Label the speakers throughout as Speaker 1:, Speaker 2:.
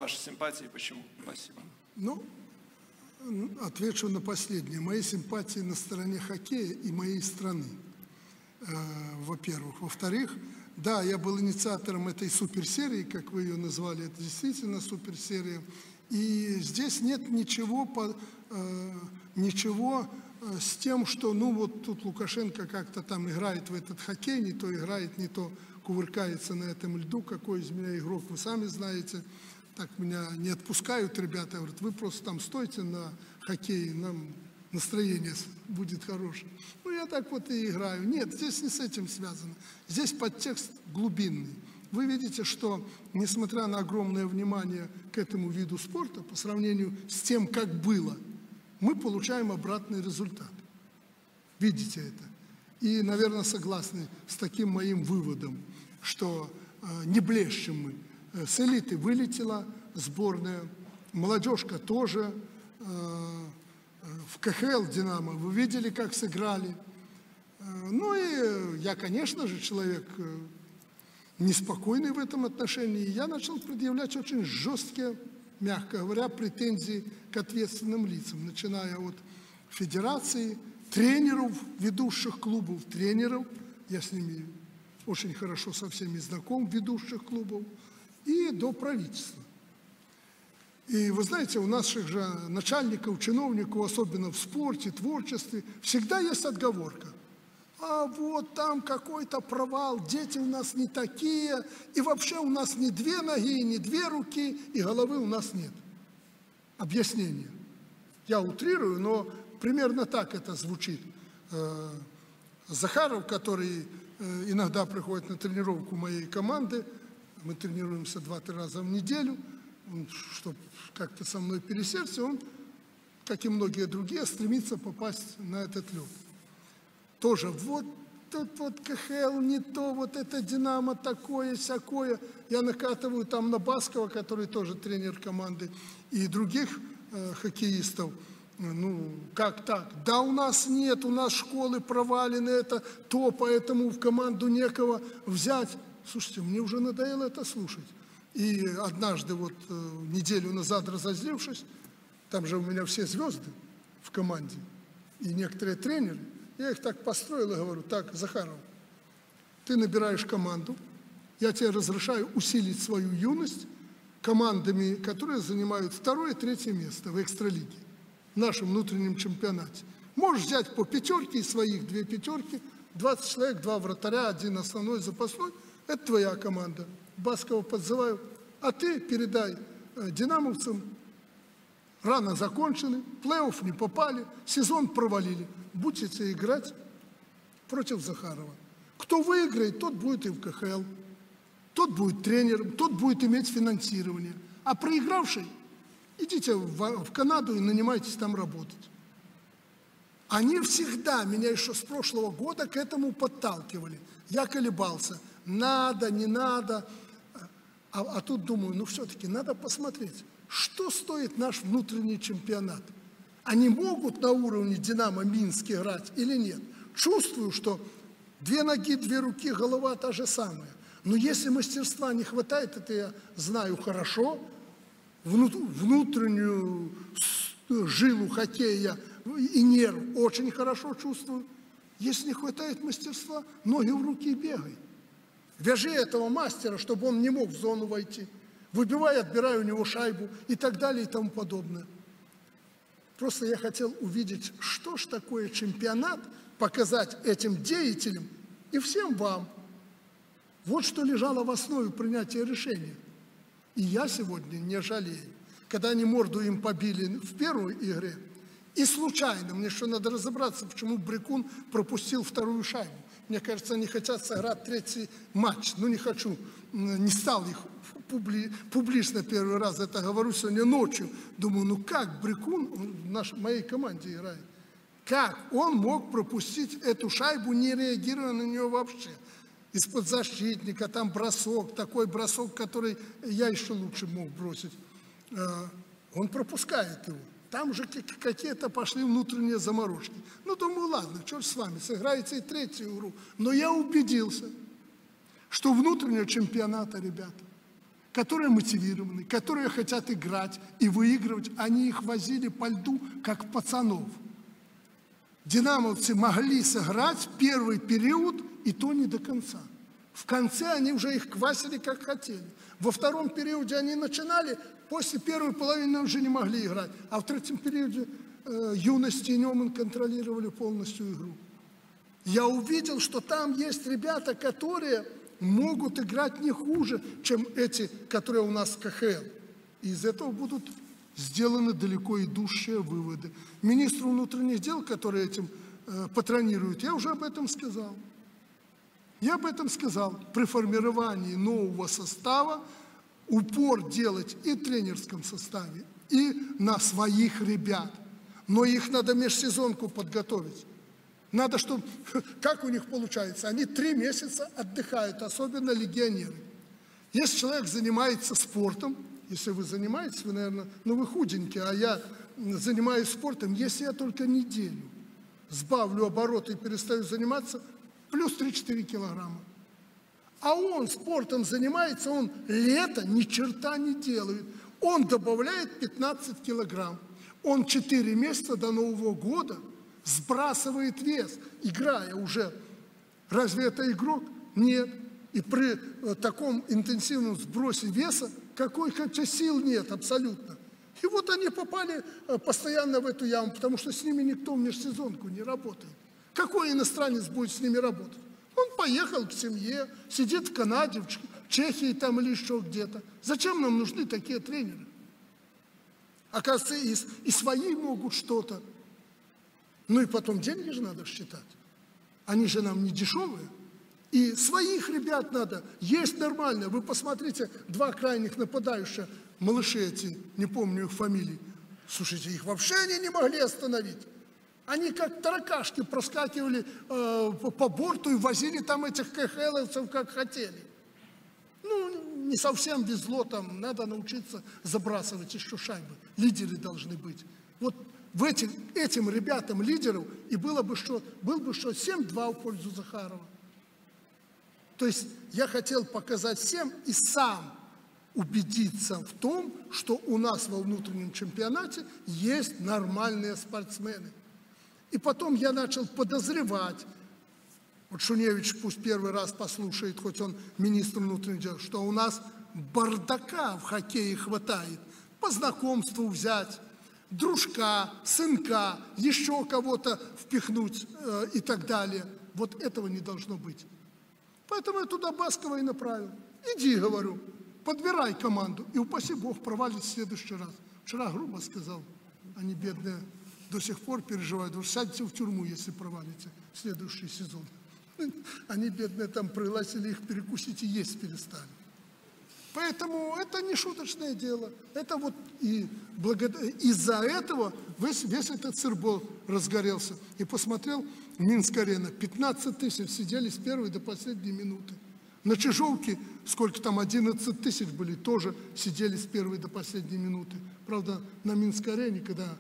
Speaker 1: ваши симпатии и почему? Спасибо.
Speaker 2: Ну, отвечу на последнее. Мои симпатии на стороне хоккея и моей страны, во-первых. Во-вторых, да, я был инициатором этой суперсерии, как вы ее назвали, это действительно суперсерия. И здесь нет ничего с тем, что, ну вот тут Лукашенко как-то там играет в этот хоккей, не то играет, не то кувыркается на этом льду. Какой из меня игрок, вы сами знаете. Так меня не отпускают ребята, говорят, вы просто там стойте на хоккее, нам настроение будет хорошее. Ну, я так вот и играю. Нет, здесь не с этим связано. Здесь подтекст глубинный. Вы видите, что, несмотря на огромное внимание к этому виду спорта, по сравнению с тем, как было, мы получаем обратный результат. Видите это? И, наверное, согласны с таким моим выводом, что не блещем мы. С элиты вылетела сборная, молодежка тоже. В КХЛ «Динамо» вы видели, как сыграли. Ну и я, конечно же, человек неспокойный в этом отношении. И я начал предъявлять очень жесткие, мягко говоря, претензии к ответственным лицам, начиная от федерации, тренеров ведущих клубов, тренеров, я с ними очень хорошо со всеми знаком, ведущих клубов, и до правительства. И вы знаете, у наших же начальников, чиновников, особенно в спорте, творчестве, всегда есть отговорка. А вот там какой-то провал, дети у нас не такие, и вообще у нас не две ноги, не две руки, и головы у нас нет. Объяснение. Я утрирую, но примерно так это звучит. Захаров, который иногда приходит на тренировку моей команды, мы тренируемся 2-3 раза в неделю, чтобы как-то со мной пересечься, он, как и многие другие, стремится попасть на этот лед. Тоже вот тут вот КХЛ не то, вот это «Динамо» такое, сякое. Я накатываю там на Баскова, который тоже тренер команды, и других хоккеистов. Ну, как так? Да у нас нет, у нас школы провалены, это то, поэтому в команду некого взять. Слушайте, мне уже надоело это слушать. И однажды, вот неделю назад разозлившись, там же у меня все звезды в команде, и некоторые тренеры, я их так построил и говорю, так, Захаров, ты набираешь команду, я тебе разрешаю усилить свою юность командами, которые занимают 2-е, 3-е место в экстралиге, в нашем внутреннем чемпионате. Можешь взять по 5 из своих, 2 5, 20 человек, 2 вратаря, 1 основной, запасной, это твоя команда. Баскова подзываю, а ты передай динамовцам, рано закончены, плей-офф не попали, сезон провалили. Будете играть против Захарова. Кто выиграет, тот будет и в КХЛ, тот будет тренером, тот будет иметь финансирование. А проигравший, идите в Канаду и нанимайтесь там работать. Они всегда меня еще с прошлого года к этому подталкивали. Я колебался. Надо, не надо. А тут думаю, ну все-таки надо посмотреть, что стоит наш внутренний чемпионат. Они могут на уровне «Динамо» Минск играть или нет? Чувствую, что 2 ноги, 2 руки, голова та же самая. Но если мастерства не хватает, это я знаю хорошо, внутреннюю жилу хоккея и нерв очень хорошо чувствую. Если не хватает мастерства, ноги в руки и бегай. Вяжи этого мастера, чтобы он не мог в зону войти. Выбивай, отбирай у него шайбу и так далее и тому подобное. Просто я хотел увидеть, что ж такое чемпионат, показать этим деятелям и всем вам. Вот что лежало в основе принятия решения. И я сегодня не жалею. Когда они морду им побили в первой игре, и случайно, мне еще надо разобраться, почему Брикун пропустил 2-ю шайбу. Мне кажется, они хотят сыграть 3-й матч. Ну, не хочу, не стал их публично первый раз это говорю сегодня ночью. Думаю, ну как Брикун, в моей команде играет, как он мог пропустить эту шайбу, не реагируя на нее вообще? Из-под защитника, там бросок, такой бросок, который я еще лучше мог бросить. Он пропускает его. Там же какие-то пошли внутренние заморочки. Ну, думаю, ладно, черт с вами, сыграете и 3-ю игру. Но я убедился, что внутреннего чемпионата, ребята, которые мотивированы, которые хотят играть и выигрывать. Они их возили по льду, как пацанов. Динамовцы могли сыграть первый период, и то не до конца. В конце они уже их квасили, как хотели. Во втором периоде они начинали, после первой половины уже не могли играть. А в третьем периоде Юность и Неман контролировали полностью игру. Я увидел, что там есть ребята, которые могут играть не хуже, чем эти, которые у нас в КХЛ. И из этого будут сделаны далеко идущие выводы. Министру внутренних дел, который этим патронирует, я уже об этом сказал. Я об этом сказал. При формировании нового состава упор делать и в тренерском составе, и на своих ребят. Но их надо межсезонку подготовить. Надо, чтобы... Как у них получается? Они 3 месяца отдыхают, особенно легионеры. Если человек занимается спортом, если вы занимаетесь, вы, наверное, вы худенькие, а я занимаюсь спортом, если я только неделю сбавлю обороты и перестаю заниматься, плюс 3-4 килограмма. А он спортом занимается, он лето ни черта не делает. Он добавляет 15 килограмм. Он 4 месяца до Нового года сбрасывает вес, играя уже. Разве это игрок? Нет. И при таком интенсивном сбросе веса какой-то сил нет абсолютно. И вот они попали постоянно в эту яму, потому что с ними никто в межсезонку не работает. Какой иностранец будет с ними работать? Он поехал к семье, сидит в Канаде, в Чехии там или еще где-то. Зачем нам нужны такие тренеры? Оказывается, и свои могут что-то. Ну и потом деньги же надо считать. Они же нам не дешевые. И своих ребят надо. Есть нормально. Вы посмотрите, 2 крайних нападающих, малыши эти, не помню их фамилий. Слушайте, их вообще они не могли остановить. Они как таракашки проскакивали по борту и возили там этих КХЛовцев как хотели. Ну, не совсем везло там. Надо научиться забрасывать еще шайбы. Лидеры должны быть. Вот в этим ребятам лидеров и был бы что 7-2 в пользу Захарова. То есть я хотел показать всем и сам убедиться в том, что у нас во внутреннем чемпионате есть нормальные спортсмены. И потом я начал подозревать, вот Шуневич пусть первый раз послушает, хоть он министр внутренних дел, что у нас бардака в хоккее хватает. По знакомству взять, дружка, сынка, еще кого-то впихнуть и так далее. Вот этого не должно быть. Поэтому я туда Баскова и направил. Иди, говорю, подбирай команду, и упаси Бог провалить в следующий раз. Вчера грубо сказал, они бедные до сих пор переживают, вы сядьте в тюрьму, если провалите в следующий сезон. Они бедные там пригласили их перекусить и есть перестали. Поэтому это не шуточное дело. Это вот и из-за этого весь этот сырбол разгорелся. И посмотрел Минск-арена. 15 тысяч сидели с первой до последней минуты. На Чижовке, сколько там, 11 тысяч были, тоже сидели с первой до последней минуты. Правда, на Минск-арене, когда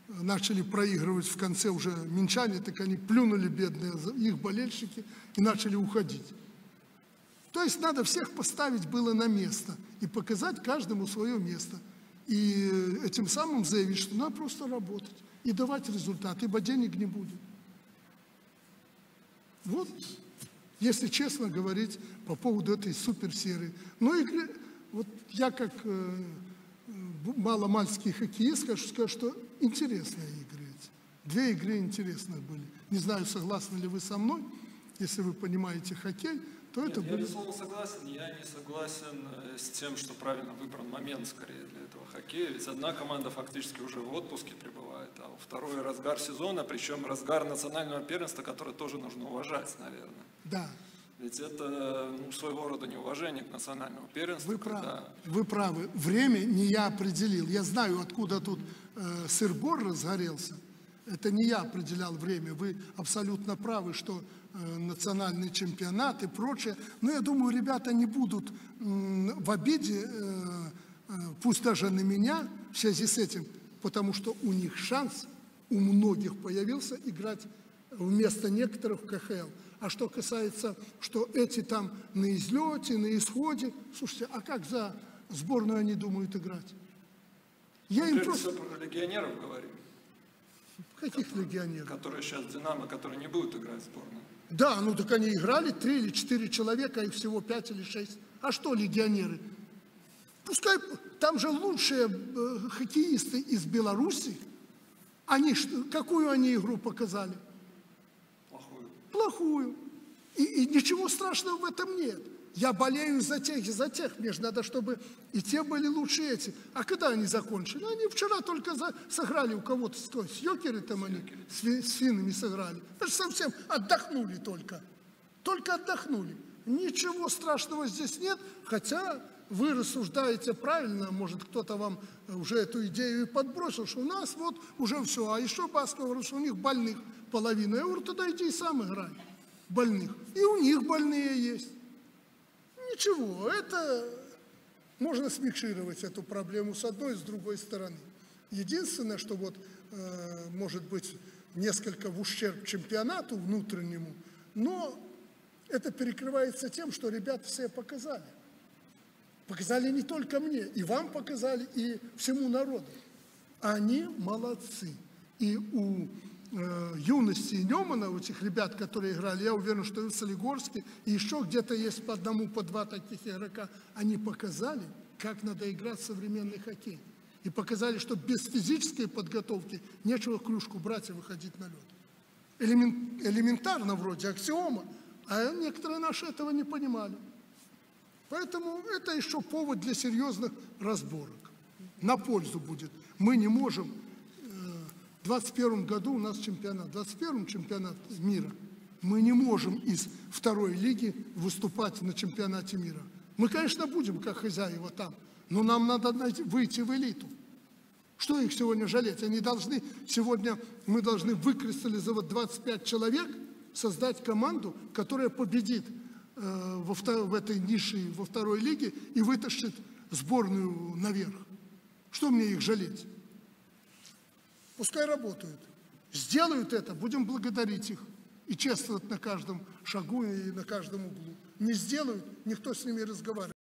Speaker 2: начали проигрывать в конце уже минчане, так они плюнули, бедные их болельщики, и начали уходить. То есть надо всех поставить было на место и показать каждому свое место. И этим самым заявить, что надо просто работать и давать результат, ибо денег не будет. Вот, если честно говорить по поводу этой суперсерии. Ну, игры, вот я как маломальский хоккеист скажу, что интересные игры эти. 2 игры интересные были. Не знаю, согласны ли вы со мной, если вы понимаете хоккей, то
Speaker 1: Нет,
Speaker 2: это
Speaker 1: я
Speaker 2: были...
Speaker 1: безусловно согласен. Я не согласен с тем, что правильно выбран момент скорее для этого хоккея. Ведь одна команда фактически уже в отпуске пребывает, а второй разгар сезона, причем разгар национального первенства, которое тоже нужно уважать, наверное.
Speaker 2: Да.
Speaker 1: Ведь это своего рода неуважение к национальному первенству.
Speaker 2: Вы правы. Вы правы. Время не я определил. Я знаю, откуда тут сыр-бор разгорелся. Это не я определял время. Вы абсолютно правы, что национальный чемпионат и прочее. Но я думаю, ребята не будут в обиде, пусть даже на меня, в связи с этим, потому что у них шанс, у многих появился играть вместо некоторых в КХЛ. А что касается, что эти там на излете, на исходе, слушайте, а как за сборную они думают играть? Я им просто...
Speaker 1: Про легионеров говорим.
Speaker 2: Каких легионеров?
Speaker 1: Которые сейчас «Динамо», которые не будут играть в сборную.
Speaker 2: Да, ну так они играли 3 или 4 человека, их всего 5 или 6. А что легионеры? Пускай там же лучшие хоккеисты из Беларуси. Они, какую они игру показали?
Speaker 1: Плохую.
Speaker 2: Плохую. И ничего страшного в этом нет. Я болею за тех и за тех. Мне же надо, чтобы и те были лучше эти. А когда они закончили? Они вчера только сыграли у кого-то, с Йокеры там они, с финнами сыграли. Это же совсем отдохнули только. Только отдохнули. Ничего страшного здесь нет, хотя вы рассуждаете правильно, может кто-то вам уже эту идею и подбросил, что у нас вот уже все, а еще Басков говорит, что у них больных половина. Я говорю, тогда иди и сам играй больных. И у них больные есть. Ничего, это можно смикшировать эту проблему с одной и с другой стороны. Единственное, что вот может быть несколько в ущерб чемпионату внутреннему, но это перекрывается тем, что ребята все показали. Показали не только мне, и вам показали, и всему народу. Они молодцы. И у Юности и Немана, у этих ребят, которые играли, я уверен, что и в Солигорске, и еще где-то есть по одному, по два таких игрока, они показали, как надо играть в современный хоккей. И показали, что без физической подготовки нечего кружку брать и выходить на лед. Элементарно вроде, аксиома, а некоторые наши этого не понимали. Поэтому это еще повод для серьезных разборок. На пользу будет. Мы не можем... В 2021 году у нас чемпионат, в 2021 чемпионат мира. Мы не можем из второй лиги выступать на чемпионате мира. Мы, конечно, будем как хозяева там, но нам надо выйти в элиту. Что их сегодня жалеть? Они должны, сегодня мы должны выкристаллизовать 25 человек, создать команду, которая победит в этой нише во второй лиге и вытащит сборную наверх. Что мне их жалеть? Пускай работают. Сделают это, будем благодарить их и чествовать на каждом шагу и на каждом углу. Не сделают, никто с ними разговаривает.